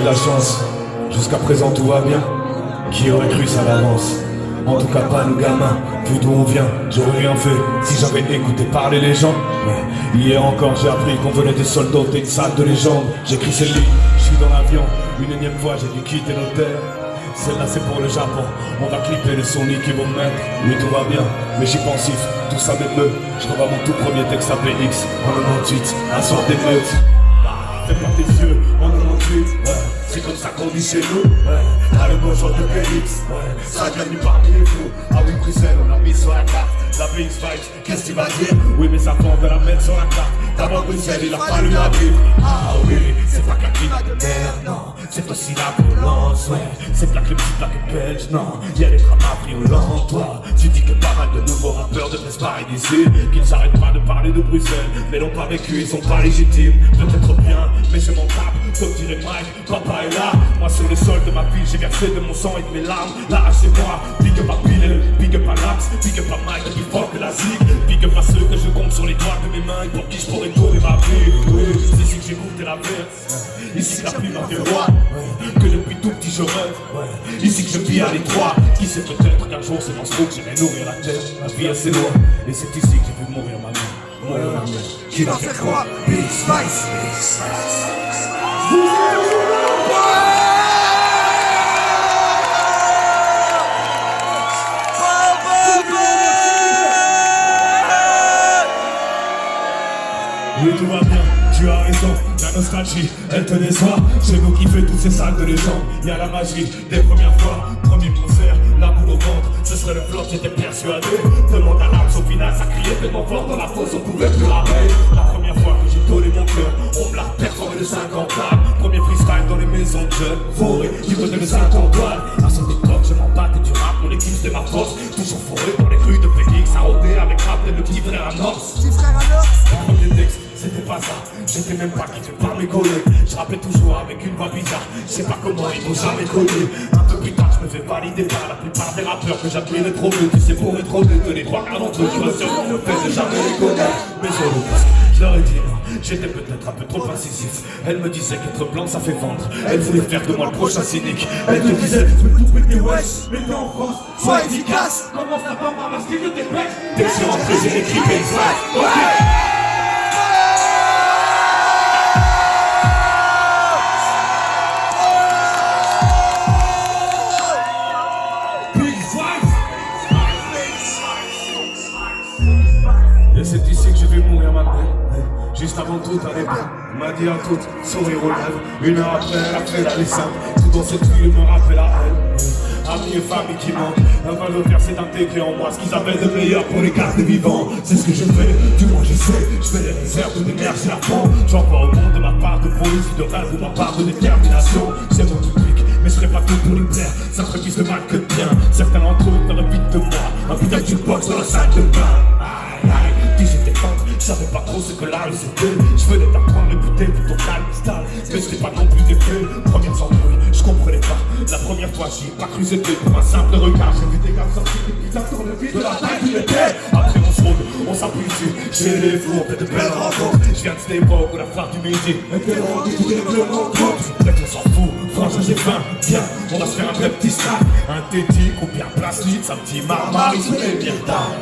la chance. Jusqu'à présent tout va bien. Qui aurait cru ça d'avance? En tout cas pas nous gamins. Vu d'où on vient, j'aurais rien fait si j'avais écouté parler les gens. Ouais. Hier encore j'ai appris qu'on venait des soldats et une salle de légende. J'écris cette ligne, je suis dans l'avion. Une énième fois j'ai dû quitter nos terres. Celle-là c'est pour le Japon. On va clipper le Sony qui vont mettre. Oui tout va bien, mais j'y pensif. Tout ça m'émeut. Je revois mon tout premier texte à PX en 98, un soir d'émeute. Fais pas tes yeux en 98, ouais. C'est comme ça qu'on dit chez nous, ouais. Ah le bonjour de Félix, ouais. Ça gagne parmi les fous. Ah oui Bruxelles, on l'a mis sur la carte. La PX Vibes, qu'est-ce que tu vas dire? Oui mais ça on veut la mettre sur la carte. D'abord Bruxelles, il a fallu la vivre. Ah oui, c'est pas qu'un climat de mer, non. C'est aussi la violence, ouais. C'est pas que les petites plaques belges, non. Y'a les dramas violents, toi. Tu dis que pas mal de nouveaux rappeurs devraient se barrer d'ici. Qu'ils s'arrêtent pas de parler de Bruxelles, mais n'ont pas vécu, ils sont pas légitimes. Peut-être bien, mais je m'en tape. Comme dirait Mike, papa est là. Moi sur le sol de ma ville, j'ai versé de mon sang et de mes larmes. Là chez moi, big up à Pile, big up à Lax, big up à Mike, plus fort que la zig. Big up à ceux que je compte sur les doigts de mes mains et pour qui je pourrais tourner ma vie. Oui, c'est ici que j'ai goûté la verse. Ici que la pluie m'a fait roi. Que depuis tout petit je rêve. Ici que je vis à l'étroit. Qui sait peut-être qu'un jour c'est dans ce trou que j'irai nourrir la terre. La vie assez loin. Et c'est ici que j'ai vu mourir ma mère. Mourir ma mère. Qui va faire quoi? Big Spice. Oui tout va bien, tu as raison, la nostalgie, elle te déçoit. J'ai beau kiffer toutes ces salles de légende. Y'a la magie des premières fois, premier concert, la boule au ventre. Ce serait le flop, j'étais persuadé. Demande à l'âme, au final ça criait tellement fort dans la fosse, on pouvait plus ramer. La première fois que j'ai donné mon cœur, on me l'a perforé de 50 balles. Premier freestyle dans les maisons de jeunes, forêt du côté de Saint-Antoine. À cette époque, je m'en battais du rap, mon équipe c'était ma force. Toujours forêt dans les rues de Félix, à rôder avec rap et le petit frère à Norse. Petit frère à Norse. Le premier texte, c'était pas ça, j'étais même pas kiffé par mes collègues. Je rappelais toujours avec une voix bizarre, je sais pas comment ils m'ont jamais connu. Un peu plus tard, je me fais valider par la plupart des rappeurs que j'appelais trop deux. Tu sais pour trop deux, que les trois quarts d'entre eux, je me suis le fait de jamais les connaître. Mais je leur ai dit non, j'étais peut-être un peu trop incisif. Elle me disait qu'être blanc ça fait vendre. Elle voulait faire de moi le prochain cynique. Elle te disait, tu peux tout péter wesh, mais t'es en France, sois efficace. Commence la bombe à masquer de tes pecs. Dès que je suis rentré, j'ai écrit Big ok. Et c'est ici que je vais mourir ma mère. Juste avant tout, elle est bien. Elle m'a dit à toutes, sourire aux lèvres. Une heure après, elle a fait la descente. Tout dans cette ville me rappelle à elle. Amis et famille qui manquent. Elle va le faire, c'est intégré en moi ce qu'ils avaient de meilleur pour les garder vivants. C'est ce que je fais, du moins je sais. Je fais des réserves de l'énergie à fond. J'envoie au monde de ma part de poésie, de rêve ou ma part de détermination. C'est mon public, mais je serai pas tout pour les plaire. Ça ferait plus de mal que de bien. Certains d'entre eux feraient vite de moi un putain de jukebox dans la salle de bain. Aïe aïe, dis j'étais tendre, je savais pas trop ce que l'art c'était. Je venais d'apprendre le buter pour ton calme style. Mais j'étais pas non plus des faits. Premières embrouilles, je comprenais pas. La première fois j'y ai pas cru, c'était pour un simple regard. J'ai vu des gars sortir des putains sur le vide de la taille du était. Après on se roule, on s'appuie dessus. Chez les fous, on fait de belles rencontres. Je viens de cette époque où la fleur du midi était rendue tous les règlements de compte. Peut-être on s'en fout, franchement j'ai faim. Viens, on va se faire un vrai petit snack. Un tétique ou bien plastique, un petit marmar, il serait bien tard.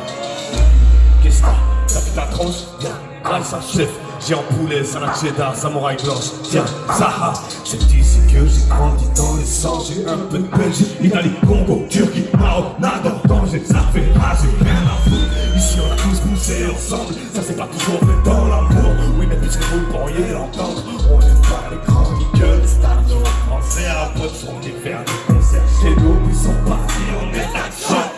Qu'est-ce que t'as vu ta tronche? Viens, grâce à chef. J'ai en poulet, salade cheddar, samouraï blanche. Tiens, Zaha, c'est ici que j'ai grandi dans le sang. J'ai un peu de Belgique, Italie, Congo, Turquie, Maroc, nada en danger. Ça fait rager, rien à foutre. Ici on a tous poussé ensemble. Ça c'est pas toujours fait dans l'amour. Oui, mais puisque vous ne pourriez l'entendre, on n'aime pas les grands gueules. Les stars du rock français à potes sont des faire des concerts chez nous. Ils sont partis, on est à choc.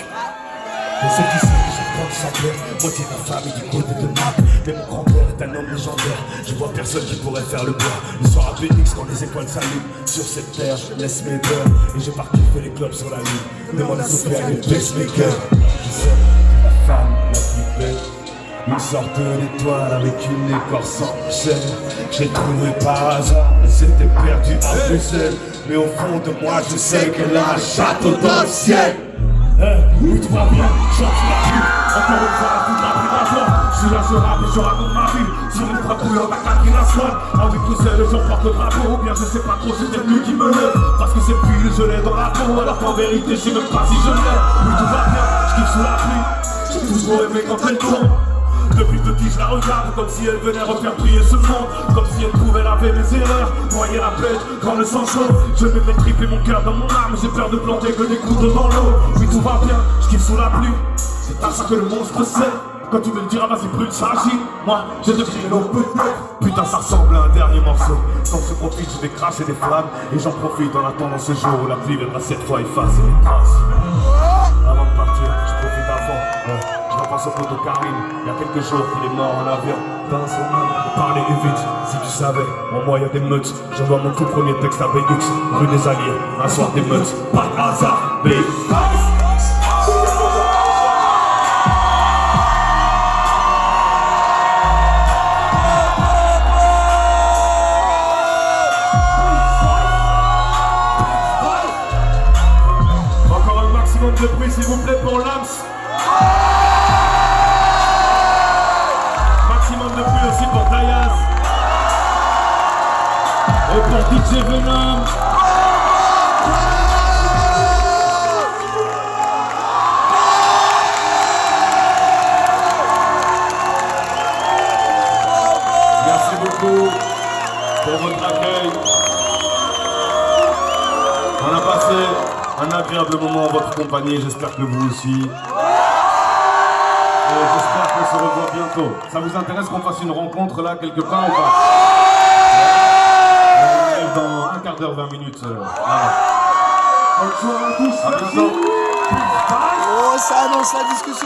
Et c'est ici que j'ai grandi sans peur. Moitié de ma famille du côté de Naples. Mais mon grand-père est un homme légendaire. Je vois personne qui pourrait faire le bois. Le soir à Phoenix quand les étoiles s'allument. Sur cette terre je laisse mes peurs. Et j'ai parti faire les clubs sur la lune. Demande à Sophie à mes pacemakers. Je sais la femme la plus belle. Une sorte d'étoile avec une écorce en chaîne. J'ai trouvé par hasard, elle s'était perdue à Bruxelles. Mais au fond de moi je sais qu'elle a un château dans le ciel. Oui tout va bien, change la vie. Encore une fois, toute ma vie. Je suis là, je rappe et je raconte ma vie. Sur une frapouilleur, t'as Catherine la Swan. Ah oui, tout seul, j'en porte le drapeau. Ou bien je sais pas trop, c'est peut-être lui qui me lève. Parce que c'est plus je l'ai dans la peau. Alors qu'en vérité, je sais même pas si je l'ai. Oui, tout va bien, je kiffe sous la pluie. J'ai toujours aimé quand elle tombe. Depuis petit je la regarde comme si elle venait refaire prier ce monde. Comme si elle pouvait laver mes erreurs, noyer la pêche quand le sang chaud. Je vais mettre tripper mon cœur dans mon âme. J'ai peur de planter que des couteaux dans l'eau. Oui tout va bien, je kiffe sous la pluie. C'est à ça que le monstre sait. Quand tu me le diras vas-y brûle ça agit. Moi j'ai de crier l'eau peut-être. Putain ça ressemble à un dernier morceau. Quand je profite je vais cracher des flammes. Et j'en profite en attendant ce jour où la pluie viendra cette fois effacer mes traces. Avant de partir, je profite avant. Je repense au poteau Karim, il y a quelques jours qu'il est mort en avion. Dans son monde, parler vite, si tu savais. En moi, il y a des meutes. J'envoie mon tout premier texte à BX, rue des Alliés. Un soir des meutes, pas de hasard, BX. Encore un maximum de bruit, s'il vous plaît, pour l'AMS. Maximum de bruit aussi pour Dayaz. Et pour DJ Venom. Merci beaucoup pour votre accueil. On a passé un agréable moment en votre compagnie, j'espère que vous aussi. J'espère qu'on se revoit bientôt. Ça vous intéresse qu'on fasse une rencontre là quelque part ou pas? On arrive dans un quart d'heure, 20 minutes. Voilà. Bonne soirée à tous. À bientôt. Oh, ça annonce la discussion.